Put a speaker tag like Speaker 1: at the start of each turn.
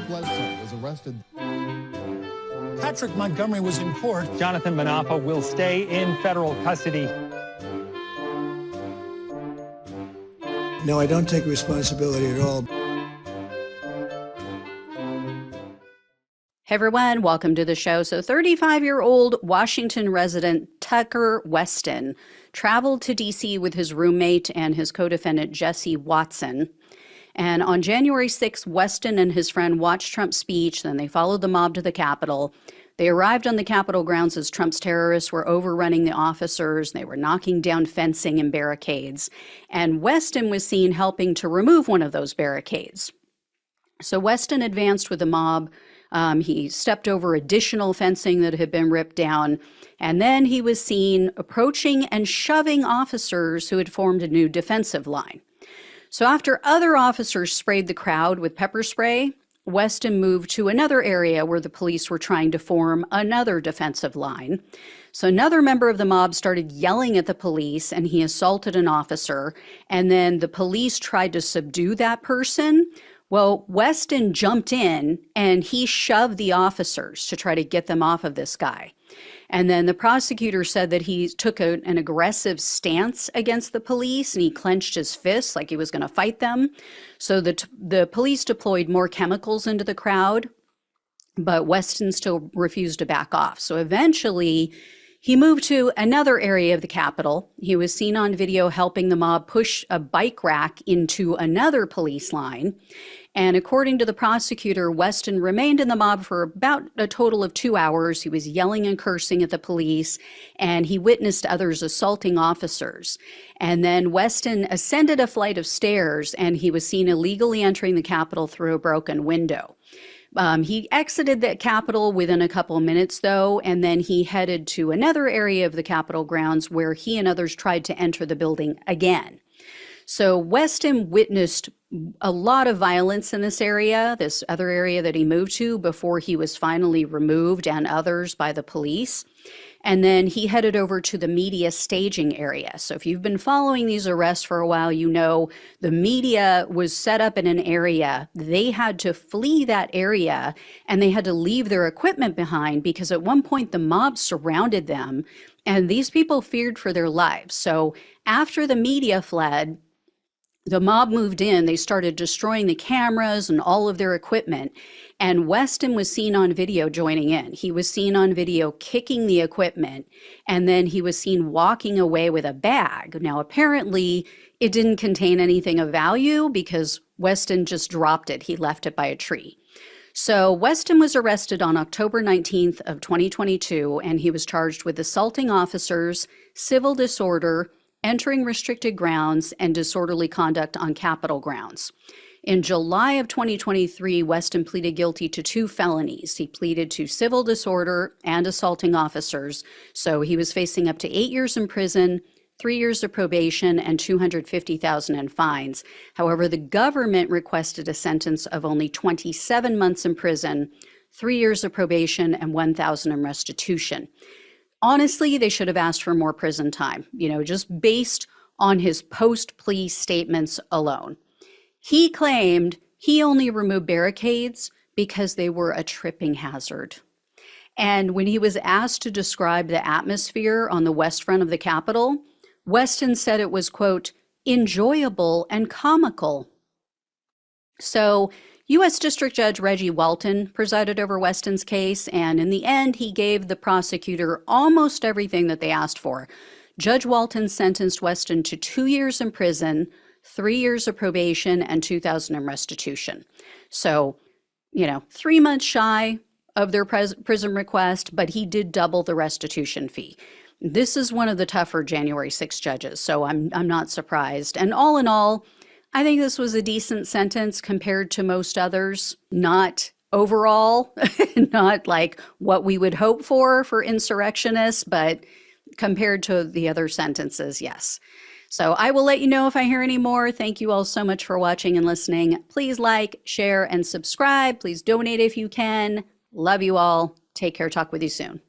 Speaker 1: Bledsoe was arrested.
Speaker 2: Patrick Montgomery was in court.
Speaker 3: Jonathan Manapa will stay in federal custody.
Speaker 4: No, I don't take responsibility at all.
Speaker 5: Hey everyone, welcome to the show. So 35-year-old Washington resident Tucker Weston traveled to D.C. with his roommate and his co-defendant Jesse Watson. And on January 6th, Weston and his friend watched Trump's speech, then they followed the mob to the Capitol. They arrived on the Capitol grounds as Trump's terrorists were overrunning the officers. They were knocking down fencing and barricades. And Weston was seen helping to remove one of those barricades. So Weston advanced with the mob. He stepped over additional fencing that had been ripped down, and then he was seen approaching and shoving officers who had formed a new defensive line. So after other officers sprayed the crowd with pepper spray, Weston moved to another area where the police were trying to form another defensive line. So another member of the mob started yelling at the police, and he assaulted an officer, and then the police tried to subdue that person. Well, Weston jumped in and he shoved the officers to try to get them off of this guy. And then the prosecutor said that he took an aggressive stance against the police and he clenched his fists like he was going to fight them. So the police deployed more chemicals into the crowd, but Weston still refused to back off. So eventually he moved to another area of the Capitol. He was seen on video helping the mob push a bike rack into another police line. And according to the prosecutor, Weston remained in the mob for about a total of 2 hours. He was yelling and cursing at the police, and he witnessed others assaulting officers. And then Weston ascended a flight of stairs, and he was seen illegally entering the Capitol through a broken window. He exited the Capitol within a couple of minutes, though, and then he headed to another area of the Capitol grounds where he and others tried to enter the building again. So Weston witnessed a lot of violence in this area, this other area that he moved to, before he was finally removed and others by the police. And then he headed over to the media staging area. So if you've been following these arrests for a while, you know the media was set up in an area. They had to flee that area and they had to leave their equipment behind because at one point the mob surrounded them and these people feared for their lives. So after the media fled, the mob moved in, they started destroying the cameras and all of their equipment, and Weston was seen on video joining in. He was seen on video kicking the equipment, and then he was seen walking away with a bag. Now, apparently, it didn't contain anything of value because Weston just dropped it. He left it by a tree. So Weston was arrested on October 19th of 2022, and he was charged with assaulting officers, civil disorder, entering restricted grounds, and disorderly conduct on Capitol grounds. In July of 2023, Weston pleaded guilty to 2 felonies. He pleaded to civil disorder and assaulting officers, so he was facing up to 8 years in prison, 3 years of probation, and $250,000 in fines. However, the government requested a sentence of only 27 months in prison, 3 years of probation, and $1,000 in restitution. Honestly, they should have asked for more prison time, just based on his post-plea statements alone. He claimed he only removed barricades because they were a tripping hazard. And when he was asked to describe the atmosphere on the west front of the Capitol, Weston said it was, quote, enjoyable and comical. So U.S. District Judge Reggie Walton presided over Weston's case, and in the end, he gave the prosecutor almost everything that they asked for. Judge Walton sentenced Weston to 2 years in prison, 3 years of probation, and $2,000 in restitution. So, 3 months shy of their prison request, but he did double the restitution fee. This is one of the tougher January 6 judges, so I'm not surprised. And all in all, I think this was a decent sentence compared to most others. Not overall, not like what we would hope for insurrectionists, but compared to the other sentences, yes. So I will let you know if I hear any more. Thank you all so much for watching and listening. Please like, share, and subscribe. Please donate if you can. Love you all. Take care. Talk with you soon.